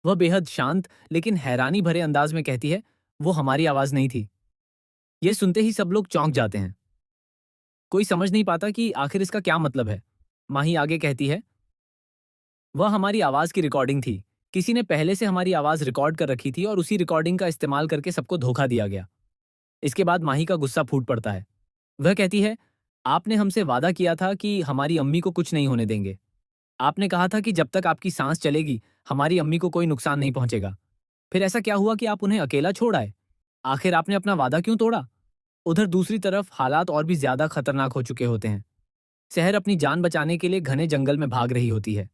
वह बेहद शांत लेकिन हैरानी भरे अंदाज में कहती है, वो हमारी आवाज नहीं थी। यह सुनते ही सब लोग चौंक जाते हैं। कोई समझ नहीं पाता कि आखिर इसका क्या मतलब है। माही आगे कहती है, वह हमारी आवाज की रिकॉर्डिंग थी। किसी ने पहले से हमारी आवाज रिकॉर्ड कर रखी थी और उसी रिकॉर्डिंग का इस्तेमाल करके सबको धोखा दिया गया। इसके बाद माही का गुस्सा फूट पड़ता है। वह कहती है, आपने हमसे वादा किया था कि हमारी अम्मी को कुछ नहीं होने देंगे। आपने कहा था कि जब तक आपकी सांस चलेगी हमारी अम्मी को कोई नुकसान नहीं पहुंचेगा। फिर ऐसा क्या हुआ कि आप उन्हें अकेला छोड़ आए? आखिर आपने अपना वादा क्यों तोड़ा? उधर दूसरी तरफ हालात और भी ज्यादा खतरनाक हो चुके होते हैं। शहर अपनी जान बचाने के लिए घने जंगल में भाग रही होती है।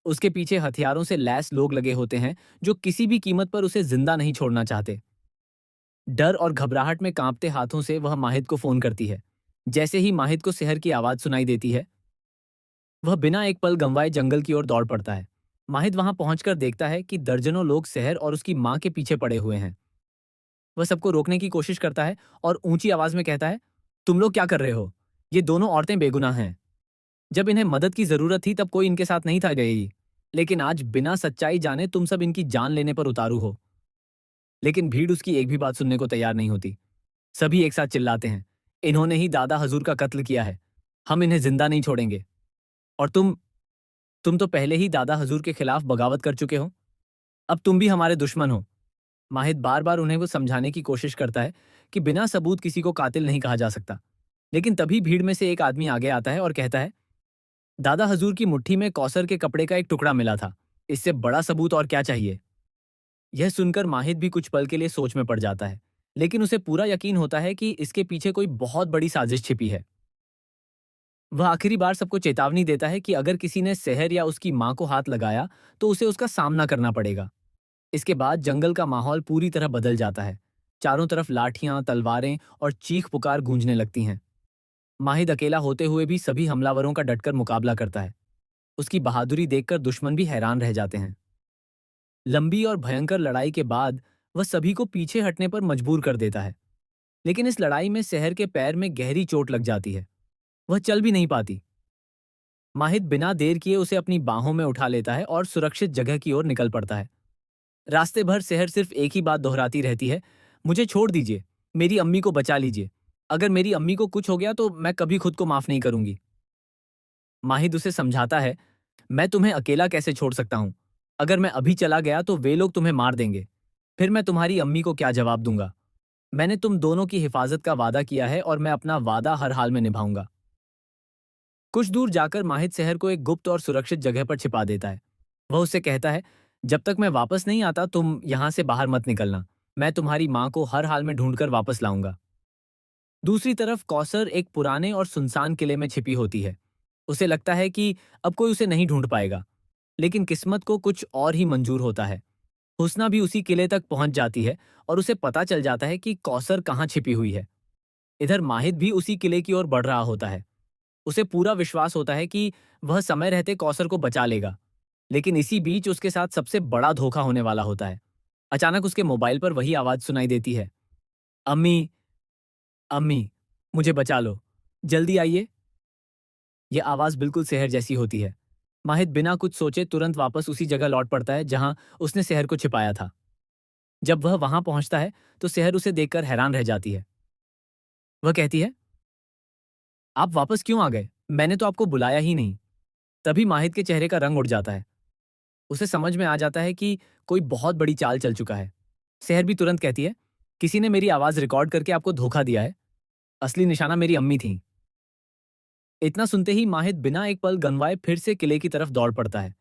उसके पीछे हथियारों से लैस लोग लगे होते हैं जो किसी भी कीमत पर उसे जिंदा नहीं छोड़ना चाहते। डर और घबराहट में कांपते हाथों से वह माहिद को फोन करती है। जैसे ही माहिद को शहर की आवाज सुनाई देती है, वह बिना एक पल गंवाए जंगल की ओर दौड़ पड़ता है। माहिद वहां पहुंचकर देखता है कि दर्जनों लोग शहर और उसकी मां के पीछे पड़े हुए हैं। वह सबको रोकने की कोशिश करता है और ऊंची आवाज में कहता है, तुम लोग क्या कर रहे हो? ये दोनों औरतें बेगुनाह हैं। जब इन्हें मदद की जरूरत थी तब कोई इनके साथ नहीं था गई, लेकिन आज बिना सच्चाई जाने तुम सब इनकी जान लेने पर उतारू हो। लेकिन भीड़ उसकी एक भी बात सुनने को तैयार नहीं होती। सभी एक साथ चिल्लाते हैं, इन्होंने ही दादा हजूर का कत्ल किया है। हम इन्हें जिंदा नहीं छोड़ेंगे। और तुम तो पहले ही दादा हजूर के खिलाफ बगावत कर चुके हो। अब तुम भी हमारे दुश्मन हो। माहिद बार बार उन्हें वो समझाने की कोशिश करता है कि बिना सबूत किसी को कातिल नहीं कहा जा सकता। लेकिन तभी भीड़ में से एक आदमी आगे आता है और कहता है, दादा हजूर की मुट्ठी में कौसर के कपड़े का एक टुकड़ा मिला था। इससे बड़ा सबूत और क्या चाहिए? यह सुनकर माहिद भी कुछ पल के लिए सोच में पड़ जाता है, लेकिन उसे पूरा यकीन होता है कि इसके पीछे कोई बहुत बड़ी साजिश छिपी है। वह आखिरी बार सबको चेतावनी देता है कि अगर किसी ने शहर या उसकी मां को हाथ लगाया तो उसे उसका सामना करना पड़ेगा। इसके बाद जंगल का माहौल पूरी तरह बदल जाता है। चारों तरफ लाठियां, तलवारें और चीख पुकार गूंजने लगती हैं। माहिद अकेला होते हुए भी सभी हमलावरों का डटकर मुकाबला करता है। उसकी बहादुरी देखकर दुश्मन भी हैरान रह जाते हैं। लंबी और भयंकर लड़ाई के बाद वह सभी को पीछे हटने पर मजबूर कर देता है। लेकिन इस लड़ाई में शहर के पैर में गहरी चोट लग जाती है। वह चल भी नहीं पाती। माहिद बिना देर किए उसे अपनी बाहों में उठा लेता है और सुरक्षित जगह की ओर निकल पड़ता है। रास्ते भर शहर सिर्फ एक ही बात दोहराती रहती है, मुझे छोड़ दीजिए, मेरी अम्मी को बचा लीजिए। अगर मेरी अम्मी को कुछ हो गया तो मैं कभी खुद को माफ नहीं करूंगी। माहिद उसे समझाता है, मैं तुम्हें अकेला कैसे छोड़ सकता हूं? अगर मैं अभी चला गया तो वे लोग तुम्हें मार देंगे। फिर मैं तुम्हारी अम्मी को क्या जवाब दूंगा? मैंने तुम दोनों की हिफाजत का वादा किया है और मैं अपना वादा हर हाल में निभाऊंगा। कुछ दूर जाकर माहिद शहर को एक गुप्त और सुरक्षित जगह पर छिपा देता है। वह उससे कहता है, जब तक मैं वापस नहीं आता तुम यहां से बाहर मत निकलना। मैं तुम्हारी मां को हर हाल में ढूंढकर वापस लाऊंगा। दूसरी तरफ कौसर एक पुराने और सुनसान किले में छिपी होती है। उसे लगता है कि अब कोई उसे नहीं ढूंढ पाएगा, लेकिन किस्मत को कुछ और ही मंजूर होता है। हुस्ना भी उसी किले तक पहुंच जाती है और उसे पता चल जाता है कि कौसर कहाँ छिपी हुई है। इधर माहिद भी उसी किले की ओर बढ़ रहा होता है। उसे पूरा विश्वास होता है कि वह समय रहते कौसर को बचा लेगा। लेकिन इसी बीच उसके साथ सबसे बड़ा धोखा होने वाला होता है। अचानक उसके मोबाइल पर वही आवाज सुनाई देती है, अम्मी, अम्मी, मुझे बचा लो, जल्दी आइए। यह आवाज बिल्कुल शहर जैसी होती है। माहिद बिना कुछ सोचे तुरंत वापस उसी जगह लौट पड़ता है जहां उसने शहर को छिपाया था। जब वह वहां पहुंचता है तो शहर उसे देखकर हैरान रह जाती है। वह कहती है, आप वापस क्यों आ गए? मैंने तो आपको बुलाया ही नहीं। तभी माहिद के चेहरे का रंग उड़ जाता है। उसे समझ में आ जाता है कि कोई बहुत बड़ी चाल चल चुका है। शहर भी तुरंत कहती है, किसी ने मेरी आवाज रिकॉर्ड करके आपको धोखा दिया है। असली निशाना मेरी अम्मी थी। इतना सुनते ही माहिद बिना एक पल गंवाए फिर से किले की तरफ दौड़ पड़ता है।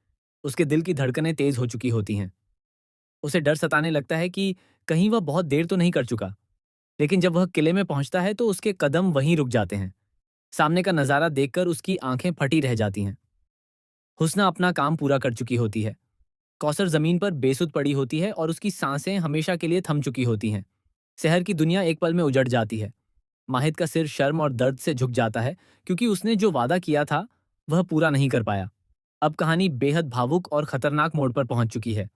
उसके दिल की धड़कनें तेज हो चुकी होती हैं। उसे डर सताने लगता है कि कहीं वह बहुत देर तो नहीं कर चुका। लेकिन जब वह किले में पहुंचता है तो उसके कदम वहीं रुक जाते हैं। सामने का नजारा देखकर उसकी आंखें फटी रह जाती हैं। हुस्ना अपना काम पूरा कर चुकी होती है। कौसर जमीन पर बेसुध पड़ी होती है और उसकी सांसें हमेशा के लिए थम चुकी होती हैं। शहर की दुनिया एक पल में उजड़ जाती है। माहिद का सिर शर्म और दर्द से झुक जाता है, क्योंकि उसने जो वादा किया था वह पूरा नहीं कर पाया। अब कहानी बेहद भावुक और खतरनाक मोड़ पर पहुंच चुकी है।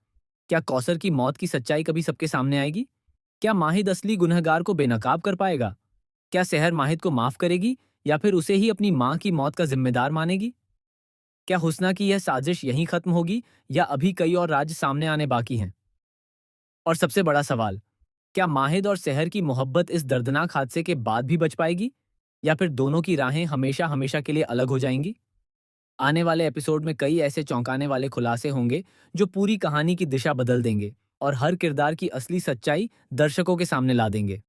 क्या कौसर की मौत की सच्चाई कभी सबके सामने आएगी? क्या माहिद असली गुनहगार को बेनकाब कर पाएगा? क्या शहर माहिद को माफ करेगी या फिर उसे ही अपनी मां की मौत का जिम्मेदार मानेगी? क्या हुस्ना की यह साजिश यहीं खत्म होगी या अभी कई और राज सामने आने बाकी हैं? और सबसे बड़ा सवाल, क्या माहिद और सहर की मोहब्बत इस दर्दनाक हादसे के बाद भी बच पाएगी या फिर दोनों की राहें हमेशा हमेशा के लिए अलग हो जाएंगी? आने वाले एपिसोड में कई ऐसे चौंकाने वाले खुलासे होंगे जो पूरी कहानी की दिशा बदल देंगे और हर किरदार की असली सच्चाई दर्शकों के सामने ला देंगे।